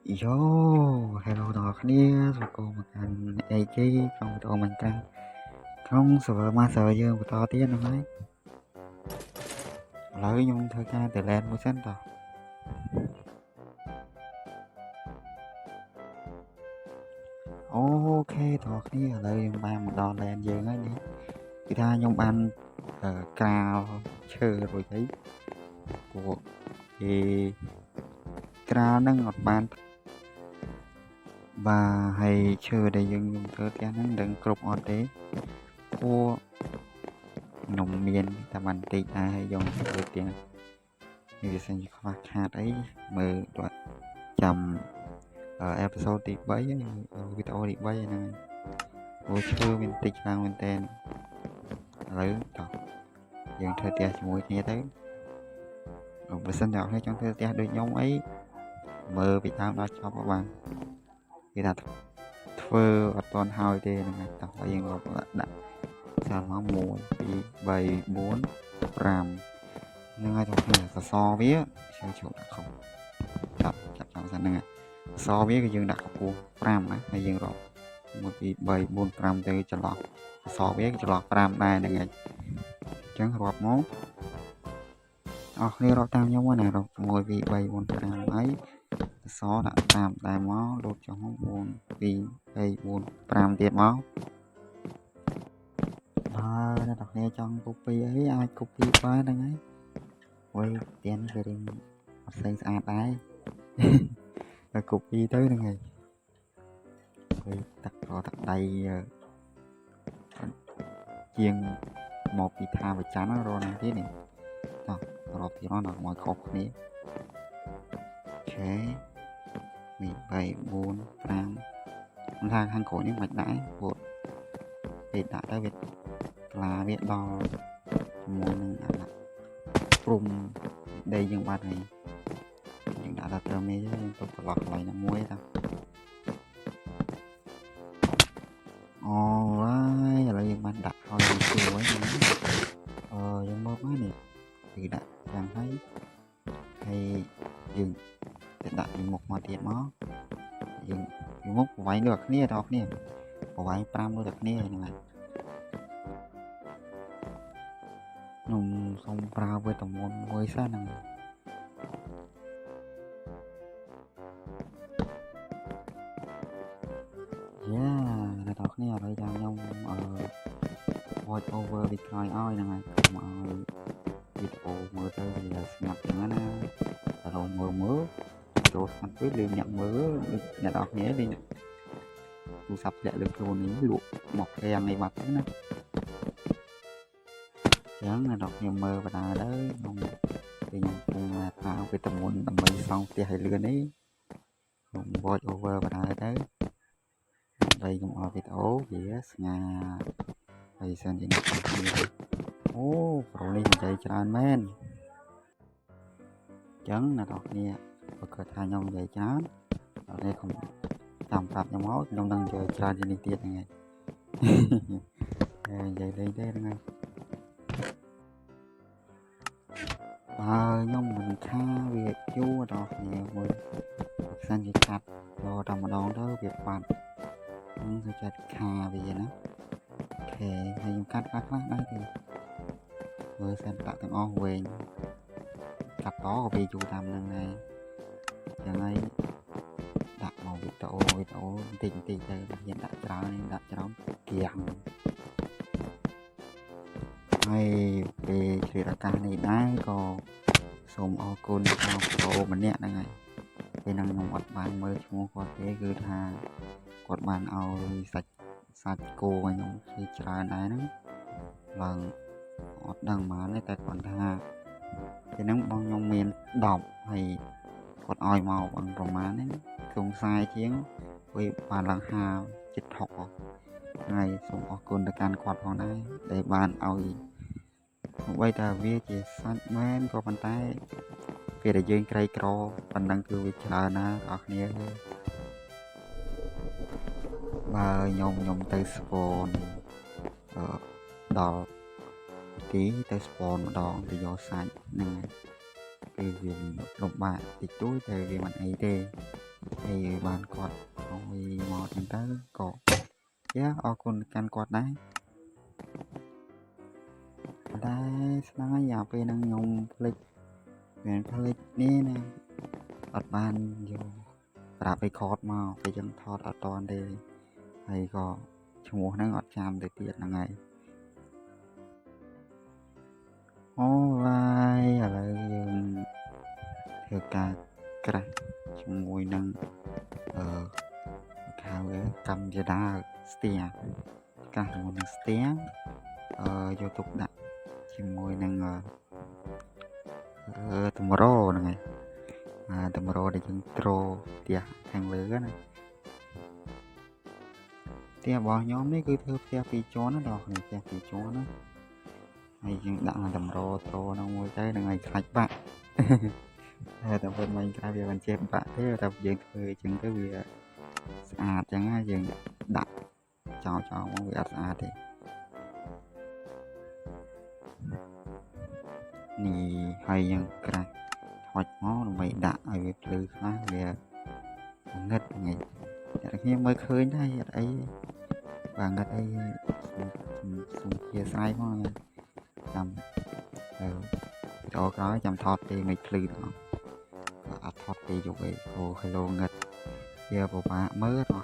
Yo, hello ដល់គ្នាស្វាគមន៍មកកាន់ AG ក្នុងវីដេអូមិនតាំងក្នុង server master យើងបន្តទៀតហ្នឹងហើយឥឡូវខ្ញុំធ្វើការទៅ LAN មួយសិនតោះអូខេដល់គ្នាឥឡូវខ្ញុំបានមកដល់ LAN យើងហើយនេះគឺថាខ្ញុំបានក្រាលឈើរួចហើយពួកគេក្រាលហ្នឹងអត់បានបាទហើយឈើដែលយើងធ្វើផ្ទះហ្នឹងដឹងគ្រប់អត់ទេពួកខ្ញុំមានតែបន្តិចដែរហើយយើងធ្វើផ្ទះនេះវាសិនជាខ្វះខាតអីមើលដល់ចាំអេពីសូតទី3វីដេអូទី3ហ្នឹងអូឈើមានតិចខ្លាំងមែនតើឥឡូវតោះយើងធ្វើផ្ទះជាមួយគ្នាទៅបើសិនតែអ្នកចង់ធ្វើផ្ទះដូចខ្ញុំអីមើលពីដើមដល់ចប់បានគេថាធ្វើអត់ទាន់ហើយទេហ្នឹងហើយតោះយើងរកដាក់សាមក1 2 3 4 5ហ្នឹងហើយតោះសសរវាឈើជប់ដាក់ខុសចាប់តាមសិនហ្នឹងហើយសសរវាគឺយើងដាក់កម្ពស់5ណាហើយយើងរក1 2 3 4 5ទៅចន្លោះសសរវាគឺចន្លោះ5ដែរហ្នឹងហើយអញ្ចឹងរាប់មកអស់គ្នារកតាមខ្ញុំណារក1 2 3 4 5ហើយសសរដាក់5ដែរមកលោតចុះមក4 2 3 4 5ទៀតមកអ្នកនរគ្នាចង់ copy អីអាច copy បានហ្នឹងហើយអូយផ្ទះនេះវារៀងអត់ស្អាតដែរតែ copy ទៅហ្នឹងហើយអូយទឹកដៃជាងមកពីថាប្រចាំរកណាទៀតនេះតោះរកទៀតមកមកខុសគ្នាអូខេ2 3 4 5មិនថាខាងក្រោយនេះមិនដាក់ព្រោះពេលដាក់ទៅវាក្លាវាដល់ជាមួយនឹងអាព្រំដីយើងបាត់ហើយយើងដាក់ដល់ត្រឹមនេះយើងទៅប្រឡោះកន្លែងណាមួយតាអូយឥឡូវយើងបានដាក់ឲ្យវាជួយយើងមកមកនេះគឺដាក់យ៉ាងហើយយើងទៅដាក់ពីមុខមកទៀតមកយើងពីមុខប្រវែងដូចគ្នាដល់គ្នាប្រវែង5ដូចគ្នាហ្នឹងហើយខ្ញុំសូមប្រើវេទមន្តមួយសិនហ្នឹងអ្នកនរគ្នាឥឡូវចាំខ្ញុំvoice over វាក្រោយឲ្យហ្នឹងហើយកុំឲ្យវីដេអូមើលទៅវាស្ងាត់ចឹងណាតែរងមើលចូលស្ងាត់ពេកលឿនអ្នកមើលអ្នកនរគ្នាលេងទូរស័ព្ទធ្លាក់លើខ្លួននេះលក់មកផ្ទាំងអីបាត់ទៅណាចឹងអ្នកនរគ្នាមើលបណ្ដាទៅខ្ញុំពងថាវេទមន្តដើម្បីសង់ផ្ទះឲ្យលឿននេះខ្ញុំ voice over បណ្ដាទៅដើម្បីខ្ញុំឲ្យវីដេអូវាស្ងាត់ហើយសិនជាអ្នកគ្នាអូប្រូនេះនិយាយច្រើនមែនអញ្ចឹងអ្នកនរគ្នាបើគាត់ថាខ្ញុំនិយាយច្រើនអ្នកនេះខ្ញុំចាំប្រាប់ខ្ញុំមកខ្ញុំនឹងនិយាយច្រើនជាងនេះទៀតហ្នឹងហើយនិយាយលេងទេហ្នឹងហើយខ្ញុំមិនថាវាយូរដល់គ្នាមួយសិនជាកាត់ដល់តែម្ដងទៅវាបាត់ខ្ញុំទៅចាត់ខាវាណាអូខេហើយខ្ញុំកាត់ខ្លះដែរទេមើលសិនដាក់ទាំងអស់វែងកាត់តក៏វាយូរតាមហ្នឹងដែរចឹងហើយដាក់មកវីដេអូបន្តិចទៅយើងដាក់ច្រើនគៀងហើយពេលជ្រាបឱកាសនេះដែរក៏សូមអរគុណដល់ប្រូម្នាក់ហ្នឹងហើយពេលហ្នឹងខ្ញុំអត់បានមើលឈ្មោះគាត់ទេគឺថាគាត់បានឲ្យសាច់គោឲ្យខ្ញុំជាច្រើនដែរហ្នឹងឡើងអត់ដឹងប៉ុន្មានទេតែគាត់ថាពេលហ្នឹងបងខ្ញុំមាន10ហើយគាត់ឲ្យមកបងប្រហែលហ្នឹងក្នុងខ្សែជាងវាបានឡើង50 ជិត60ហើយសូមអរគុណទៅកាន់គាត់ផងដែរដែលបានឲ្យអ្វីតែវាជាសាច់មែនក៏ប៉ុន្តែពេលដែលយើងក្រីក្រប៉ុណ្ណឹងគឺវាច្រើនណាស់បងប្អូនបើខ្ញុំទៅ spawn ដល់ទីទៅ spawn ម្ដងទៅយកសាច់ហ្នឹងគឺវាលំបាកតិចតួចតែវាមិនអីទេ thì bạn quạt hồi mò chẳng tới có ở con can quạt đấy đây nói giờ về năng nhung lịch nguyện lịch ní nè ọt ban vôปรับไปคอร์สมาไปยังทอดเอาตอนเดยให้ก็ชั่วโมงนั่งอดชามเดือดเตียดยังไงโอ้วายอะไรยังเธอกากระชั่วโมงนั่งข่าวกำจะได้สเตียกระชั่วโมงนั่งสเตียยูทูบดักชั่วโมงนั่งตุมโรนั่งไงตุมโรได้ยังโตรเตียทางเลือนะเตียบอกย้อมนี่คือเธอเตียปีโจนนะดอกนี่เตียปีโจนนะhayยังดังตุมโรโตน้องมวยใจนั่งไงขายปะแต่เพิ่นมันกลายเป็นเจ็บปะเท่แต่ยังเคยจึงก็vìสะอาดจังยังดักจอมันvìสะอาดthìนี่ให้ยังกระถอดหม้อลงไปดักไอ้เว็บลือข้างเดียเงิดไงแต่ที่mớiเคยได้ไอ้vàเงิดไอ้สูงเกียร์ซ้ายมั้งจำchỗ có chăm thọt thì mày lư đó thọt thì dùng vậy ô hello nghịch giờ bộ bạ mới rồi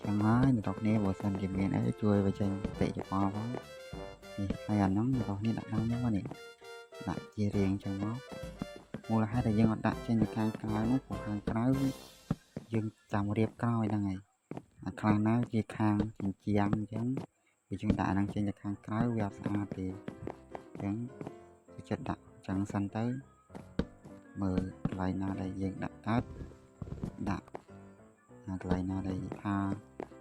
chẳng nói được đọc nè bộ xanh kìm nghe ấy chui vào trên tệ cho con đó hai anh nóng rồi nè đặt nóng nhá nè đặt chia riêng cho nó mua là hai đại dân đặt trên được hàng cái nó của hàng cái dân chồng đẹp coi đang ngày khang nó chia khang chia ăn chẳng vì chúng ta đang trên được hàng cái web xa thì chẳng chất đặt chẳng xanh tới mờ lại nào đây dân đặt tết đặt lại nào đây tha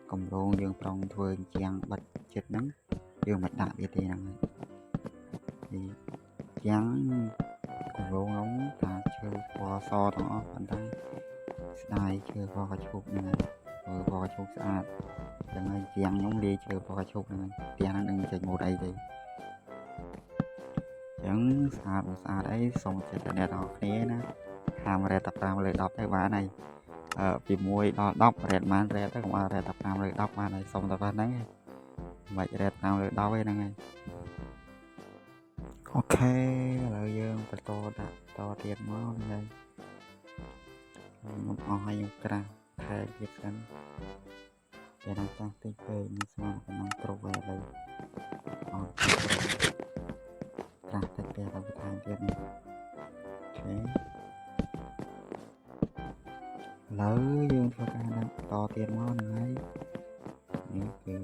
cùng luôn dương trong thuê chàng bật chết nắng dương mặt đặt đi thì này thì chán cùng luôn ống ta chơi qua so đó anh thấy style chơi qua chụp này rồi qua chụp sạch chẳng ai chàng nhóm đi chơi qua chụp này tiền nó đừng chạy ngồi đây thì chẳng xa đấy xong chạy này đó thế nó hàm ra tập ra lời đọc cái vả này vì mùi đó đọc rẹt man rẹt đó cũng rẹt tập nam lời đọc mà này xong tập đấy vậy rẹt nào lời đọc ấy này ok lời dương phải to tiền nó đây một hai một cái thay việc sẵn để đang tăng tích về như sao cái năng pro về đây ra tích về là cái thang tiếp này ok lỡ dương cho cái đang to tiền nó này những cái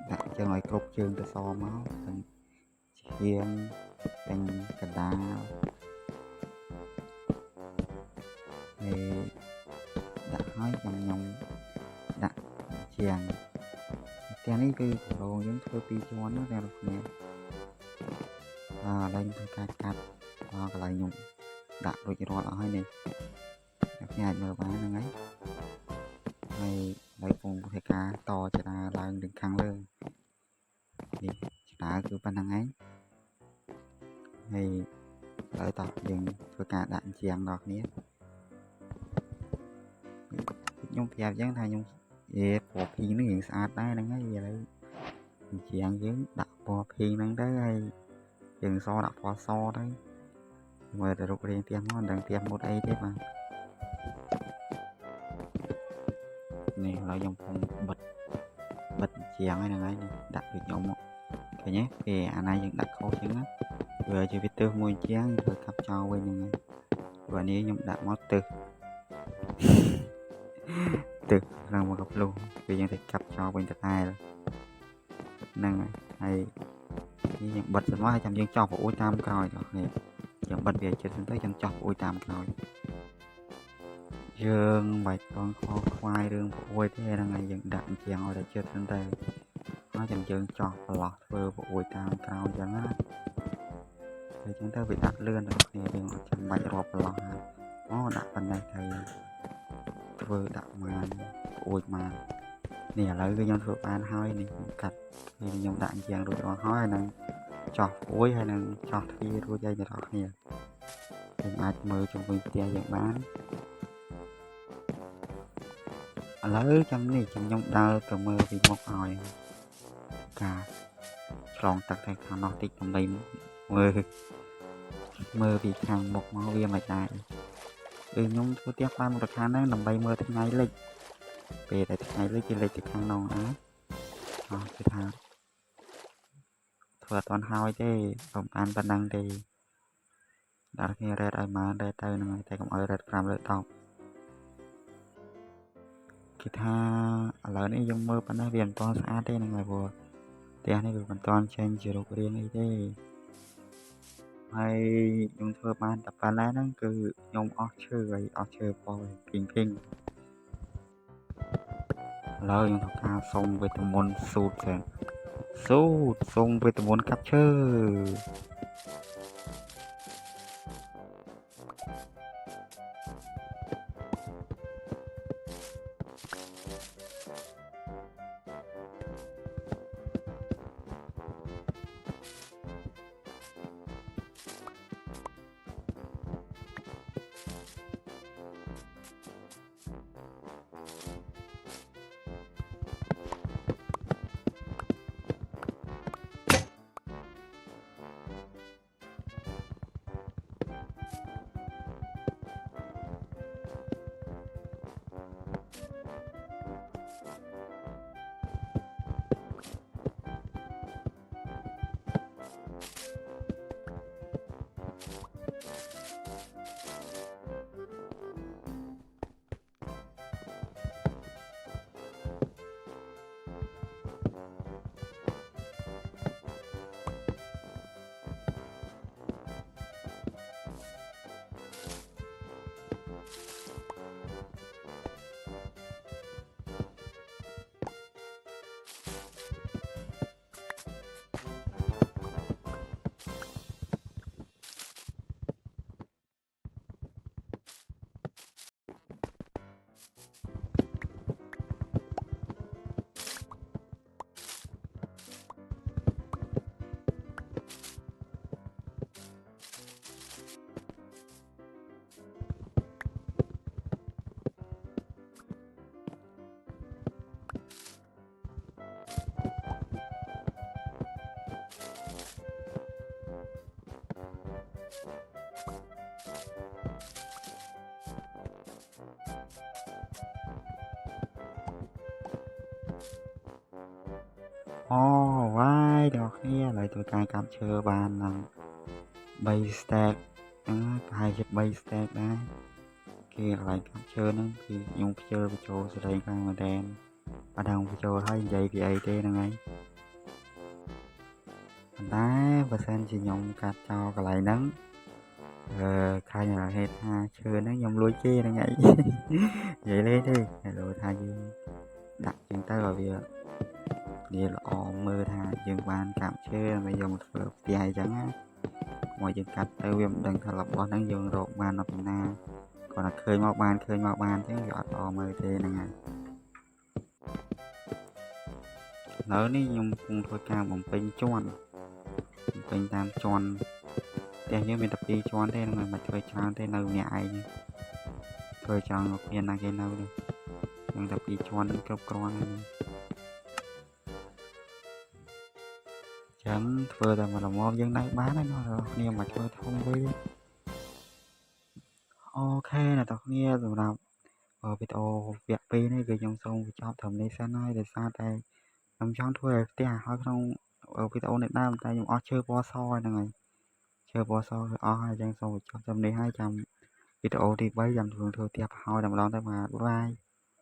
đặt cho ngoài cột trường từ so máu thành chiên thành cả đá thì đặt nói nhầm nhầm đặt chiên cái này cứ đồ giống thơ pi cho nó ra được nè đây tôi cắt cái lại nhung đặt rồi cho nó lại này nhà mở bán nó ấy này lấy cùng thể cá to cho ta lại đừng khăn lên thì đã cứ ban năng ấy thì lấy tập dừng với cả đạn chiang đọt nhé nhung theo dáng thay nhung về bỏ phi nó hiện sạch đấy đang ấy vậy đấy chiang dướng đặt bỏ phi đang đấy hay dừng so đặt bỏ so đấy mời để rút riêng tiền nó đang tiền một đây thế mà này là dòng phong bật chiang hay là này đặt được nhộng cái nhé thì anh này vẫn đặt khâu chứng á vừa chỉ biết tư môi chiang rồi cặp cho bên này và nếu nhung đặt mót từ là một cặp luôn vì những thể cặp cho bên tay này rồi năng hay như bật rồi nó 200 dương cho của ôi tam coi rồi nè dòng bật về trên tới trăm cho ôi tam coi dương bạch con kho khoai đường ôi thế là ngày dần đạn chèn rồi đã chưa đến đây nó chầm dương cho lọt vừa bộ ôi tam cao chẳng á thì chúng ta bị đặt lươn rồi thì đừng chầm bạch rộp lọt nó đặt bên này thì vừa đặt mà ôi mà nè lấy cái nhân thuộc ban hơi này cắt thì dùng đạn chèn rồi đó hỏi này cho ôi hay là cho thi đua dây như đó nè យើងអាចមើលជុំវិញផ្ទះយើងបានឥឡូវចាំនេះខ្ញុំដើរទៅមើលពីមុខឲ្យការឆ្លងទឹកទៅខាងនោះតិចដើម្បីមើលពីខាងមុខមកវាមិនដែរគឺខ្ញុំធ្វើផ្ទះបានមួយខាងហ្នឹងដើម្បីមើលថ្ងៃលិចពេលតែថ្ងៃលិចគេលិចទៅខាងនោះណាគឺថាធ្វើអត់ទាន់ហើយទេប្រហែលប៉ុណ្ណឹងទេដល់គ្នារ៉េតឲ្យបានរ៉េតទៅហ្នឹងតែកុំឲ្យរ៉េត5លើ10គឺថាឥឡូវនេះយើងមើលប៉ុណ្ណេះវាមិនទាន់ស្អាតទេហ្នឹងហើយព្រោះផ្ទះនេះវាមិនទាន់ចេញជារូបរាងអីទេហើយខ្ញុំធ្វើបានតែប៉ុណ្ណេះហ្នឹងគឺខ្ញុំអស់ឈើហើយអស់ឈើពណ៌ភីងឥឡូវខ្ញុំធ្វើការសុំវេទមន្តសូត្រសុំវេទមន្តកាប់ឈើអូវាយដល់គ្នាឥឡូវធ្វើការកាប់ឈើបាននឹង3 stack ប្រហែលជា3 stack ដែរគេកន្លែងកាប់ឈើហ្នឹងគឺខ្ញុំខ្ជិលបញ្ចូលសេរីខ្លាំងមែនតើអត់ដឹងបញ្ចូលហើយនិយាយពីអីទេហ្នឹងហើយប៉ុន្តែបើសិនជាខ្ញុំកាត់ចោលកន្លែងហ្នឹងខាញ់ហេតុថាឈើហ្នឹងខ្ញុំលួចគេហ្នឹងហើយនិយាយលេងទេតែលោកថាយើងដាក់ចឹងទៅឲ្យវាល្អមើលថាយើងបានកាប់ឈើដើម្បីយកមកធ្វើផ្ទះអីចឹងណាមកយើងកាត់ទៅវាមិនដឹងថារបស់ហ្នឹងយើងរកបាននៅពីណាគាត់ថាឃើញមកបានចឹងវាអត់ល្អមើលទេហ្នឹងហើយឥឡូវនេះខ្ញុំកំពុងធ្វើការបំពេញជាន់តាមជាន់ផ្ទះយើងមានតែ2ជាន់ទេហ្នឹងហើយមិនធ្វើច្រើនទេនៅម្នាក់ឯងធ្វើចង់មានណាគេនៅនេះយើងតែ2ជាន់នឹងគ្រប់គ្រាន់ហើយចឹងធ្វើតែមកល្មមយើងនៅបានហើយបងប្អូនគ្នាមកធ្វើធំវិញអូខេអ្នកនរគ្នាសម្រាប់វីដេអូវគ្គ2នេះគឺខ្ញុំសូមបញ្ចប់ត្រឹមនេះសិនហើយដោយសារតែខ្ញុំចង់ធ្វើឲ្យផ្ទះហើយក្នុងវីដេអូនេះដែរតែខ្ញុំអស់ឈើពណ៌សហ្នឹងហើយឈើពណ៌សគឺអស់ហើយចឹងសូមបញ្ចប់ត្រឹមនេះហើយចាំវីដេអូទី3ចាំធ្វើផ្ទះប្រហោយតែម្ដងទៅបាទបាយ